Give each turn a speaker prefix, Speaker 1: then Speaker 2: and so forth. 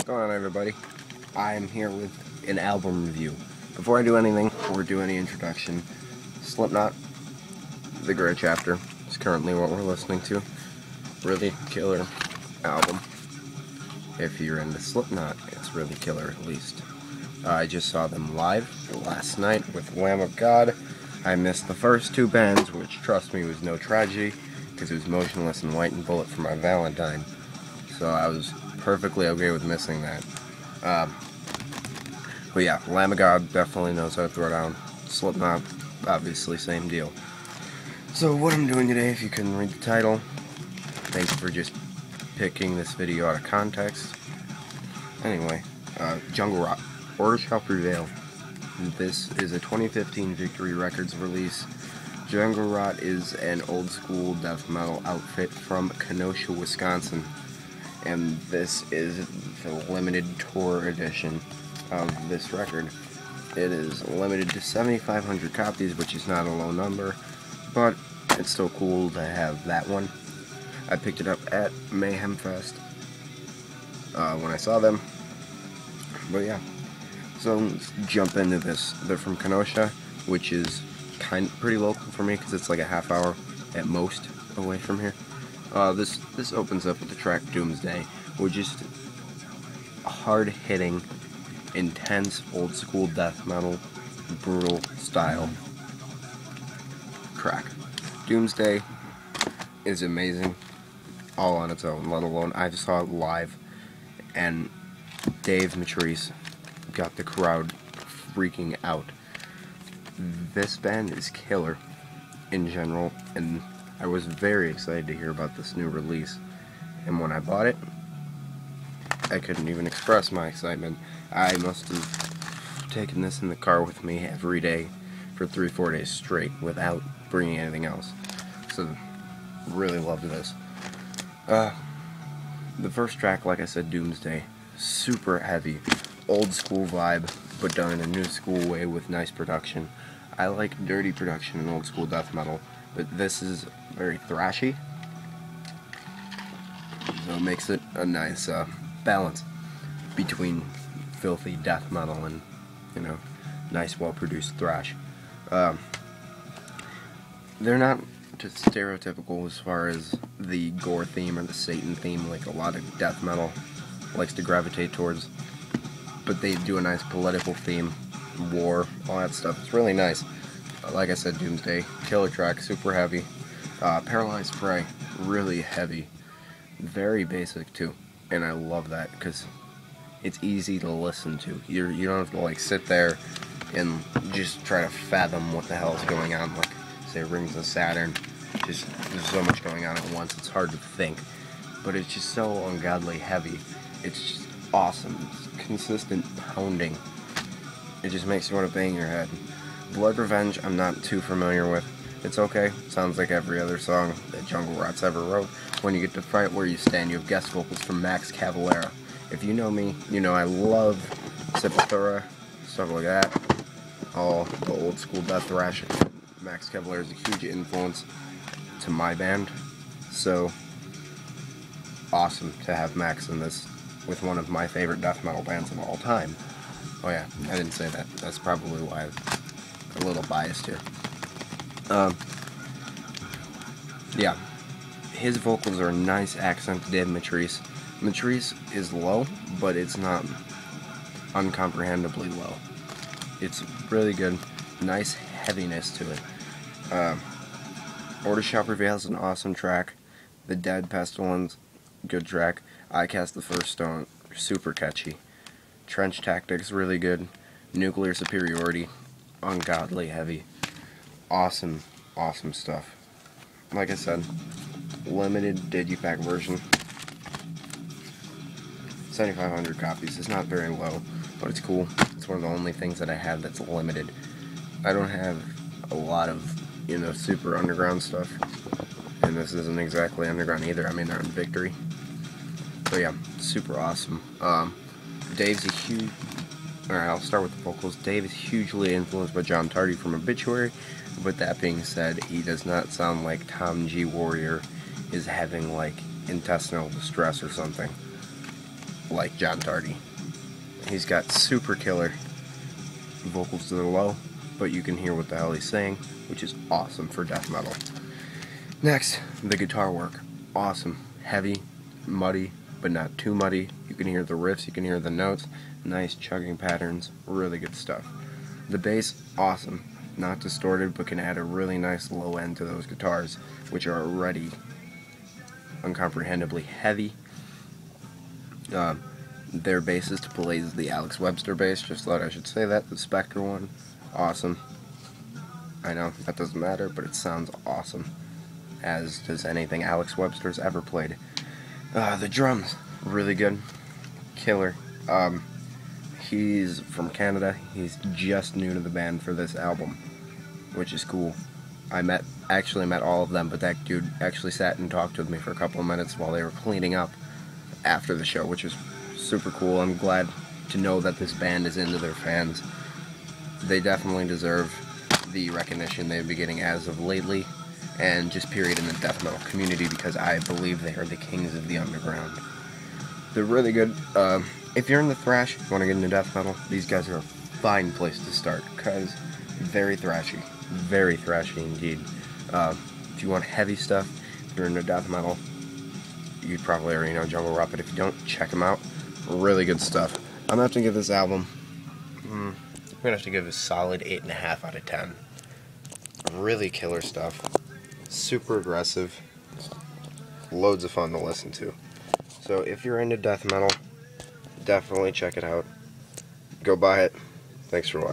Speaker 1: going on, everybody? I'm here with an album review. Before I do anything or do any introduction, Slipknot, The Great Chapter is currently what we're listening to. Really killer album. If you're into Slipknot, it's really killer at least. I just saw them live last night with Lamb of God. I missed the first two bands, which, trust me, was no tragedy, because it was Motionless and White and Bullet for my Valentine. So I was perfectly okay with missing that. But yeah, Lamb of God definitely knows how to throw down. Slipknot, obviously, same deal. So what I'm doing today, if you couldn't read the title, thanks for just picking this video out of context. Anyway, Jungle Rot, Order Shall Prevail. This is a 2015 Victory Records release. Jungle Rot is an old school death metal outfit from Kenosha, Wisconsin. And this is the limited tour edition of this record. It is limited to 7,500 copies, which is not a low number, but it's still cool to have that one. I picked it up at Mayhem Fest when I saw them. But yeah, so let's jump into this. They're from Kenosha, which is pretty local for me because it's like a half hour at most away from here. This opens up with the track Doomsday, which is a hard-hitting, intense, old-school death metal, brutal style track. Doomsday is amazing, all on its own, let alone I just saw it live, and Dave Matrice got the crowd freaking out. This band is killer in general, and I was very excited to hear about this new release, and when I bought it, I couldn't even express my excitement. I must have taken this in the car with me every day for 3-4 days straight without bringing anything else. So, really loved this. The first track, like I said, Doomsday, super heavy, old school vibe, but done in a new school way with nice production. I like dirty production in old school death metal, but this is very thrashy, so it makes it a nice balance between filthy death metal and, you know, nice well-produced thrash. They're not just stereotypical as far as the gore theme or the Satan theme like a lot of death metal likes to gravitate towards, but they do a nice political theme, war, all that stuff. It's really nice. Like I said, Doomsday, killer track, super heavy. Paralyzed Prey, really heavy, very basic too, and I love that because it's easy to listen to. You don't have to like sit there and just try to fathom what the hell is going on. Like say Rings of Saturn, just there's so much going on at once. It's hard to think, but it's just so ungodly heavy. It's just awesome. It's consistent pounding. It just makes you want to bang your head. Blood Revenge, I'm not too familiar with. It's okay. Sounds like every other song that Jungle Rot's ever wrote. When you get to Fight Where You Stand, you have guest vocals from Max Cavalera. If you know me, you know I love Sepultura, stuff like that. All the old school death thrash. Max Cavalera is a huge influence to my band. So, awesome to have Max in this with one of my favorite death metal bands of all time. Oh yeah, I didn't say that. That's probably why I'm a little biased here. Yeah, his vocals are a nice accent to Dave Matrice. Matrice is low, but it's not uncomprehendibly low. It's really good, nice heaviness to it. Order Shall Prevail is an awesome track. The Dead Pestilence, good track. I Cast the First Stone, super catchy. Trench Tactics, really good. Nuclear Superiority, ungodly heavy. Awesome, awesome stuff. Like I said, limited digipack version. 7,500 copies. It's not very low, but it's cool. It's one of the only things that I have that's limited. I don't have a lot of, you know, super underground stuff, and this isn't exactly underground either. I mean, they're in Victory. But yeah, super awesome. Dave's a huge... Alright, I'll start with the vocals. Dave is hugely influenced by John Tardy from Obituary. With that being said, he does not sound like Tom G. Warrior is having, like, intestinal distress or something. like John Tardy. He's got super killer vocals that are low, but you can hear what the hell he's saying, which is awesome for death metal. Next, the guitar work. Awesome. Heavy, muddy, but not too muddy. You can hear the riffs, you can hear the notes, nice chugging patterns, really good stuff. The bass, awesome. Not distorted, but can add a really nice low end to those guitars, which are already uncomprehendibly heavy. Their bassist plays the Alex Webster bass, just thought I should say that, the Spectre one. Awesome. I know, that doesn't matter, but it sounds awesome, as does anything Alex Webster's ever played. The drums, really good. Killer. He's from Canada. He's just new to the band for this album, which is cool. I actually met all of them, but that dude actually sat and talked with me for a couple of minutes while they were cleaning up after the show, which is super cool. I'm glad to know that this band is into their fans. They definitely deserve the recognition they've been getting as of lately, and just period in the death metal community, because I believe they are the kings of the underground. They're really good. If you're in the thrash, you want to get into death metal, these guys are a fine place to start, because very thrashy indeed. If you want heavy stuff, if you're into death metal, you probably already know Jungle Rot, but if you don't, check them out. Really good stuff. I'm going to have to give this album, I'm going to have to give it a solid 8.5 out of 10. Really killer stuff. Super aggressive. Loads of fun to listen to. So if you're into death metal, definitely check it out. Go buy it. Thanks for watching.